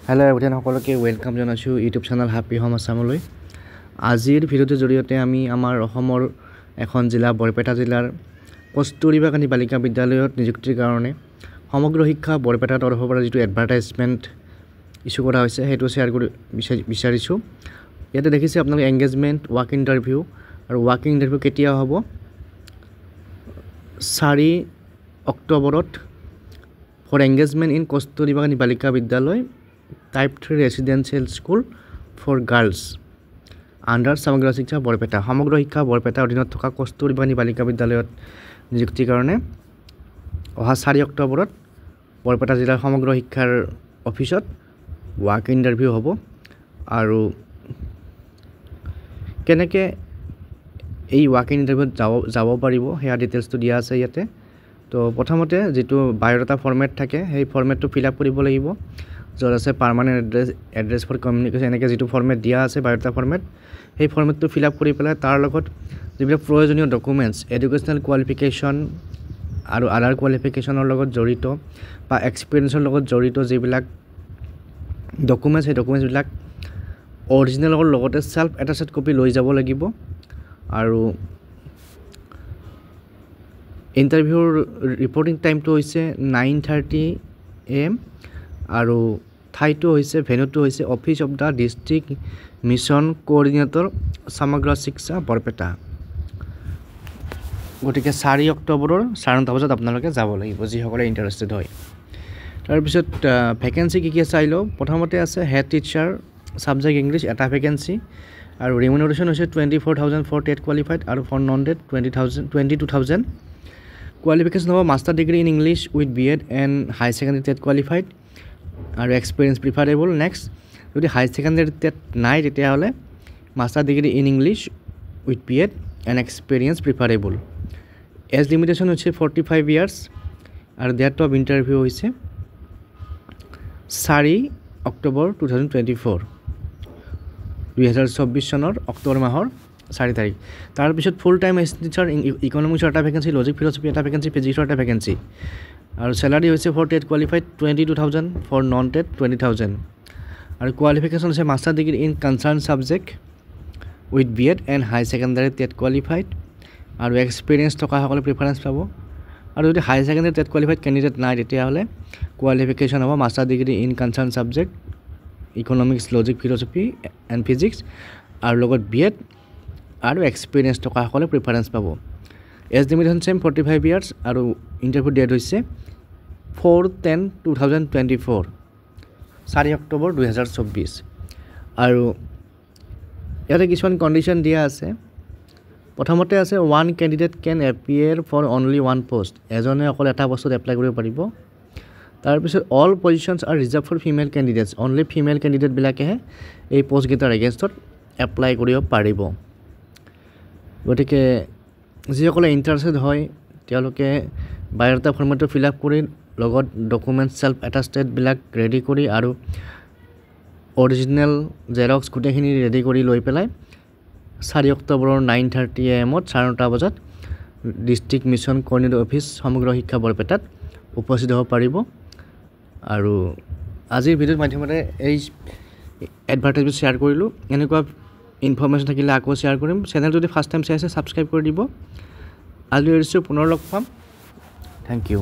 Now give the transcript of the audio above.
Hello' everyone সকলোকে welcome জনাইছোঁ YouTube channel happy home আছামলৈ। আজিৰ ভিডিঅ'টোৰ জৰিয়তে আমি আমাৰ অসমৰ এখন জিলা বৰপেটা জিলাৰ কস্তুৰবা গান্ধী বালিকা বিদ্যালয়ত নিযুক্তিৰ কাৰণে সমগ্ৰ শিক্ষা বৰপেটা তৰফৰ পৰা যিটো এডভাৰটাইজমেণ্ট ইছ্যু কৰা হৈছে সেইটো শ্বেয়াৰ কৰি বিচাৰিছোঁ। ইয়াতে দেখিছে আপোনালোকে এংগেজমেণ্ট ৱাক ইণ্টাৰভিউ আৰু ৱাক ইণ্টাৰভিউ কেতিয়া হ'ব 4 অক্টোবৰত for engagement in Kasturba Gandhi Balika Vidyalaya type 3 residential school for girls under Samagra Shiksha Barpeta. সমগ্ৰ শিক্ষা বৰপেটাৰ অধীনত থকা কস্তুৰবা গান্ধী বালিকা বিদ্যালয়ত নিযুক্তিৰ কাৰণে অহা 4 অক্টোবৰত বৰপেটা জিলাৰ সমগ্ৰ শিক্ষাৰ অফিচত ৱাক ইণ্টাৰভিউ হ'ব। আৰু কেনেকৈ এই ৱাক ইণ্টাৰভিউত যাব পাৰিব সেয়া ডিটেইলছটো দিয়া আছে ইয়াতে। তো প্ৰথমতে যিটো বায়'ডাটা ফৰ্মেট থাকে সেই ফৰ্মেটটো ফিল আপ কৰিব লাগিব, য'ত আছে পাৰ্মানেণ্ট এড্ৰেছ ফৰ কমিউনিকেশ্যন, এনেকৈ যিটো ফৰ্মেট দিয়া আছে বায়'ডাটা ফৰ্মেট, সেই ফৰ্মেটটো ফিল আপ কৰি পেলাই তাৰ লগত যিবিলাক প্ৰয়োজনীয় ডকুমেণ্টছ এডুকেশ্যনেল কোৱালিফিকেশ্যন আৰু আদাৰ কোৱালিফিকেশ্যনৰ লগত জড়িত বা এক্সপিৰিয়েঞ্চৰ লগত জড়িত যিবিলাক ডকুমেণ্টছ সেই ডকুমেণ্টছবিলাক অৰিজিনেলৰ লগতে চেল্ফ এটাষ্টেড কপি লৈ যাব লাগিব। আৰু ইণ্টাৰভিউৰ ৰিপৰ্টিং টাইমটো হৈছে 9:30 AM আৰু ঠাইটো হৈছে ভেন্যুটো হৈছে office of the district mission coordinator সমগ্ৰ শিক্ষা বৰপেটা। গতিকে 4 অক্টোবৰৰ 9:30 বজাত আপোনালোকে যাব লাগিব যিসকলে ইণ্টাৰেষ্টেড হয়। তাৰপিছত ভেকেঞ্চি কি চাই লওঁ। প্ৰথমতে আছে হেড টিচাৰ ছাবজেক্ট ইংলিছ এটা ভেকেঞ্চি আৰু ৰিমুনাৰেশ্যন হৈছে 24,000 ফৰ টেট কোৱালিফাইড আৰু ফৰ নন টেট 22,000। কোৱালিফিকেশ্যন হ'ব master degree in English with BEd and high secondary TET qualified আৰু এক্সপিৰিয়েঞ্চ প্ৰিফাৰেবল। নেক্সট যদি হাই ছেকেণ্ডেৰী টেট নাই তেতিয়াহ'লে master degree in English with BEd and experience preferable. Age limitation হৈছে 45 years আৰু date of interview হৈছে 4 অক্টোবৰ 2024 চনৰ অক্টোবৰ মাহৰ 4 তাৰিখ। তাৰপিছত ফুল টাইম টিচাৰ ইকনমিক্সৰ এটা ভেকেঞ্চি, লজিক ফিলচফি এটা ভেকেঞ্চি, ফিজিক্সৰ এটা ভেকেঞ্চি আৰু চেলাৰী হৈছে for TET qualified 22,000 for non TET 20,000 আৰু কোৱালিফিকেশ্যন হৈছে master degree in concern subject with BEd and high secondary TET qualified আৰু এক্সপিৰিয়েঞ্চ থকাসকলে প্ৰিফাৰেঞ্চ পাব। আৰু যদি high secondary TET qualified candidate নাই তেতিয়াহ'লে কোৱালিফিকেশ্যন হ'ব master degree in concern subject economics, logic, philosophy and physics আৰু লগত BEd আৰু এক্সপিৰিয়েঞ্চ থকাসকলে প্ৰিফাৰেঞ্চ পাব। এজ লিমিটেশ্যন চেম 45 ইয়াৰ্ছ আৰু ইণ্টাৰভিউ ডেট হৈছে 4/10/2024 4 অক্টোবৰ 2024। আৰু ইয়াতে কিছুমান কণ্ডিশ্যন দিয়া আছে। প্ৰথমতে আছে 1 candidate can appear for only 1 post, এজনে অকল এটা পোষ্টত এপ্লাই কৰিব পাৰিব। তাৰপিছত all positions are reserved for female candidates, only female কেণ্ডিডেটবিলাকেহে এই পোষ্টকেইটাৰ এগেইনষ্টত এপ্লাই কৰিব পাৰিব। গতিকে যিসকলে ইণ্টাৰেষ্টেড হয় তেওঁলোকে বায়'ডাটা ফৰ্মেটটো ফিল আপ কৰি লগত ডকুমেণ্টছ চেল্ফ এটাষ্টেডবিলাক ৰেডি কৰি আৰু অৰিজিনেল জেৰক্স গোটেইখিনি ৰেডি কৰি লৈ পেলাই 4 অক্টোবৰৰ 9:30 AM 9:30 বজাত ডিষ্ট্ৰিক্ট মিছন কোঅৰ্ডিনেটৰ অফিচ সমগ্ৰ শিক্ষা বৰপেটাত উপস্থিত হ'ব পাৰিব। আৰু আজিৰ ভিডিঅ'ৰ মাধ্যমতে এই এডভাৰটাইজমেণ্ট শ্বেয়াৰ কৰিলোঁ। এনেকুৱা ইনফৰ্মেশ্যন থাকিলে আকৌ শ্বেয়াৰ কৰিম। চেনেল যদি ফাৰ্ষ্ট টাইম চাই আছে ছাবস্ক্ৰাইব কৰি দিব। আজি এৰিছোঁ, পুনৰ লগ পাম। Thank U.